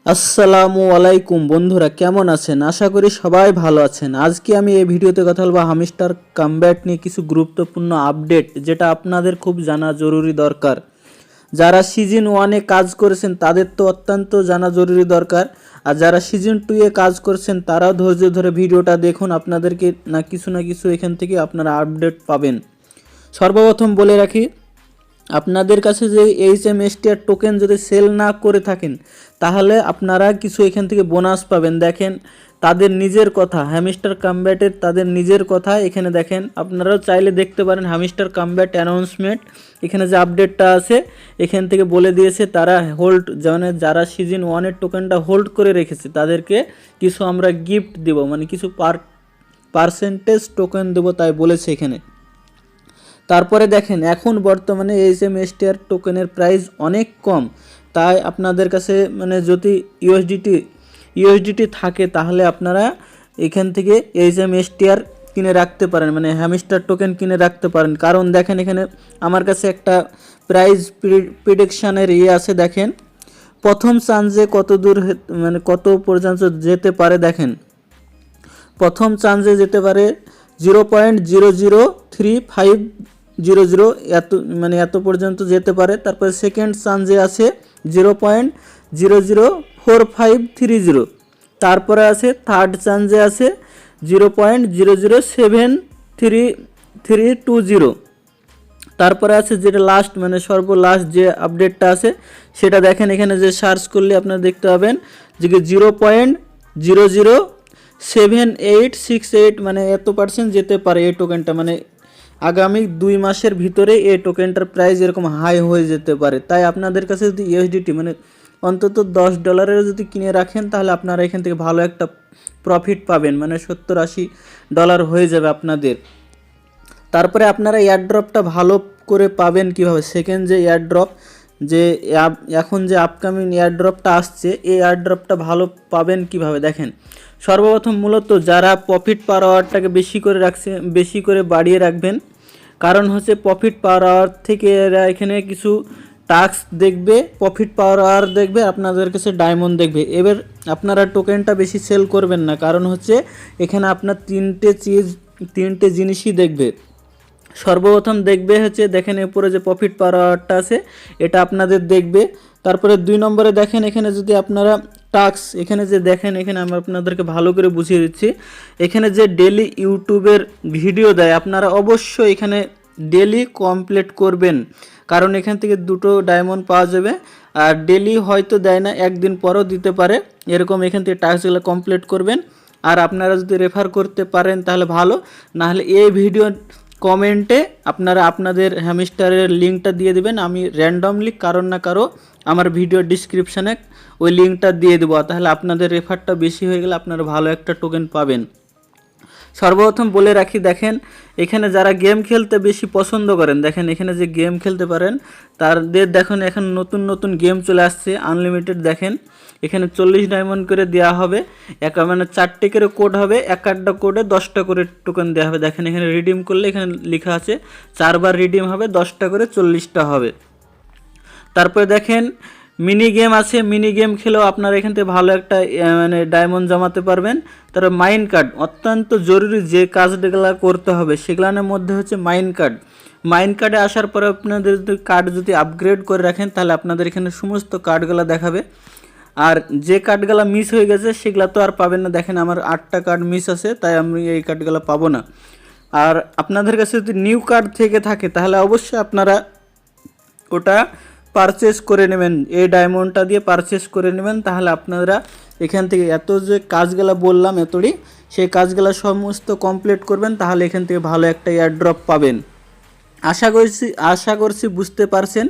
আসসালামু আলাইকুম বন্ধুরা, কেমন আছেন? আশা করি সবাই ভালো আছেন। আজকে আমি এই ভিডিওতে কথা বলবো হামস্টার কমব্যাট নিয়ে কিছু গুরুত্বপূর্ণ আপডেট, যেটা আপনাদের খুব জানা জরুরি দরকার। যারা সিজন 1-এ কাজ করেছেন তাদের তো অত্যন্ত জানা জরুরি দরকার, আর যারা সিজন 2-এ কাজ করছেন তারাও ধৈর্য ধরে ভিডিওটা দেখুন। আপনাদেরকে না কিছু এখান থেকে আপনারা আপডেট পাবেন। সর্বপ্রথম বলে রাখি, আপনাদের কাছে যে HMSTR টোকেন যদি সেল না করে থাকেন তাহলে আপনারা কিছু এখান থেকে বোনাস পাবেন। দেখেন তাদের নিজের কথা, হ্যামস্টার কমব্যাটের তাদের নিজের কথা এখানে দেখেন। আপনারাও চাইলে দেখতে পারেন হ্যামস্টার কমব্যাট অ্যানাউন্সমেন্ট, এখানে যে আপডেটটা আছে এখান থেকে বলে দিয়েছে তারা হোল্ড, মানে যারা সিজন 1-এর টোকেনটা হোল্ড করে রেখেছে তাদেরকে কিছু আমরা গিফট দেব, মানে কিছু পার্সেন্টেজ টোকেন দেবো, তাই বলেছে এখানে। তারপরে দেখেন এখন বর্তমানে HMSTR টোকেনের প্রাইস অনেক কম, তাই আপনাদের কাছে মানে যদি ইউএসডিটি থাকে তাহলে আপনারা এখান থেকে HMSTR কিনে রাখতে পারেন, মানে হ্যামস্টার টোকেন কিনে রাখতে পারেন। কারণ দেখেন এখানে আমার কাছে একটা প্রাইস প্রিডিকশানের আছে। দেখেন প্রথম চান্সে কত দূর মানে কত পর্যন্ত যেতে পারে। দেখেন প্রথম চান্সে যেতে পারে 0.00350 এত, মানে এত পর্যন্ত যেতে পারে। তারপরে সেকেন্ড চান্সে আছে 0.004530, তারপরে আছে থার্ড চান্সে আছে 0.007320, তারপরে আছে যেটা লাস্ট মানে সর্বলাস্ট যে আপডেটটা আছে সেটা দেখেন এখানে যে সার্চ করলে আপনারা দেখতে পাবেন যে 0.007868, মানে এত পার্সেন্ট যেতে পারে এই টোকেনটা, মানে আগামী 2 মাসের ভিতরে এই টোকেনটার প্রাইস এরকম হাই হয়ে যেতে পারে। তাই আপনাদের কাছে যদি ইউএসডিটি মানে অন্তত $10 যদি কিনে রাখেন তাহলে আপনারা এখান থেকে ভালো একটা প্রফিট পাবেন, মানে $70-80 হয়ে যাবে আপনাদের। তারপরে আপনারা এয়ারড্রপটা ভালো করে পাবেন কিভাবে, সেকেন্ড যে এয়ারড্রপ যে এখন যে আপকামিং এয়ারড্রপটা আসছে এই এয়ারড্রপটা ভালো পাবেন কিভাবে। দেখেন সর্বপ্রথম মূলত যারা প্রফিট পার আওয়ারটাকে বেশি করে বাড়িয়ে রাখবেন, কারণ হচ্ছে প্রফিট পার আওয়ার থেকে এরা এখানে কিছু টাস্ক দেখবে, প্রফিট পার আওয়ার দেখবে, আপনাদের কাছে ডায়মন্ড দেখবে। এবার আপনারা টোকেনটা বেশি সেল করবেন না, কারণ হচ্ছে এখানে আপনার তিনটে জিনিসই দেখবে। সর্বপ্রথম দেখবে হচ্ছে দেখেন এরপরে যে প্রফিট পার আওয়ারটা আছে এটা আপনাদের দেখবে। তারপরে 2 নম্বরে দেখেন এখানে যদি আপনারা টাস্ক এখানে যে দেখেন, এখানে আমি আপনাদেরকে ভালো করে বুঝিয়ে দিচ্ছি। এখানে যে ডেলি ইউটিউবের ভিডিও দেয় আপনারা অবশ্যই এখানে ডেলি কমপ্লিট করবেন, কারণ এখান থেকে 2টো ডায়মন্ড পাওয়া যাবে। আর ডেলি হয়তো দেয় না, একদিন পরও দিতে পারে, এরকম এখান থেকে টাস্কগুলো কমপ্লিট করবেন। আর আপনারা যদি রেফার করতে পারেন তাহলে ভালো, নাহলে এই ভিডিও কমেন্টে আপনারা আপনাদের হ্যামস্টারের লিঙ্কটা দিয়ে দেবেন, আমি র্যান্ডমলি কারো আমার ভিডিও ডিসক্রিপশানে ওই লিঙ্কটা দিয়ে দেবো, তাহলে আপনাদের রেফারটা বেশি হয়ে গেলে আপনারা ভালো একটা টোকেন পাবেন। সর্বপ্রথম বলে রাখি, দেখেন এখানে যারা গেম খেলতে বেশি পছন্দ করেন, দেখেন এখানে যে গেম খেলতে পারেন তাদের দেখুন এখন নতুন গেম চলে আসছে আনলিমিটেড। দেখেন এখানে 40 ডায়মন্ড করে দেওয়া হবে, মানে 4টে করে কোড হবে, একটা কোডে 10টা করে টোকেন দেওয়া হবে। দেখেন এখানে রিডিম করলে এখানে লেখা আছে 4বার রিডিম হবে, 10টা করে 40টা হবে। তারপরে দেখেন মিনি গেম আছে, মিনি গেম খেলেও আপনারা এখান থেকে ভালো একটা মানে ডায়মন্ড জমাতে পারবেন। তারপর মাইন কার্ড, অত্যন্ত জরুরি যে কাজগুলো করতে হবে সেগুলোর মধ্যে হচ্ছে মাইন কার্ডে আসার পরে আপনাদের কার্ড যদি আপগ্রেড করে রাখেন তাহলে আপনাদের এখানে সমস্ত কার্ডগুলো দেখাবে। আর যে কার্ডগুলো মিস হয়ে গেছে সেগুলো তো আর পাবেন না। দেখেন আমার 8টা কার্ড মিস আছে, তাই আমি এই কার্ডগুলো পাবো না। আর আপনাদের কাছে যদি নিউ কার্ড থেকে থাকে তাহলে অবশ্যই আপনারা ওটা পারচেস করে নেবেন, এই ডায়মন্ডটা দিয়ে পারচেস করে নেবেন, তাহলে আপনারা এখান থেকে এত যে কাজগুলো বললাম এতটি সেই কাজগুলো সমস্ত কমপ্লিট করবেন, তাহলে এখান থেকে ভালো একটা এয়ারড্রপ পাবেন। আশা করছি বুঝতে পারছেন।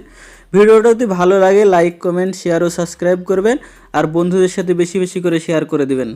ভিডিওটা যদি ভালো লাগে লাইক কমেন্ট শেয়ার ও সাবস্ক্রাইব করবেন, আর বন্ধুদের সাথে বেশি করে শেয়ার করে দিবেন।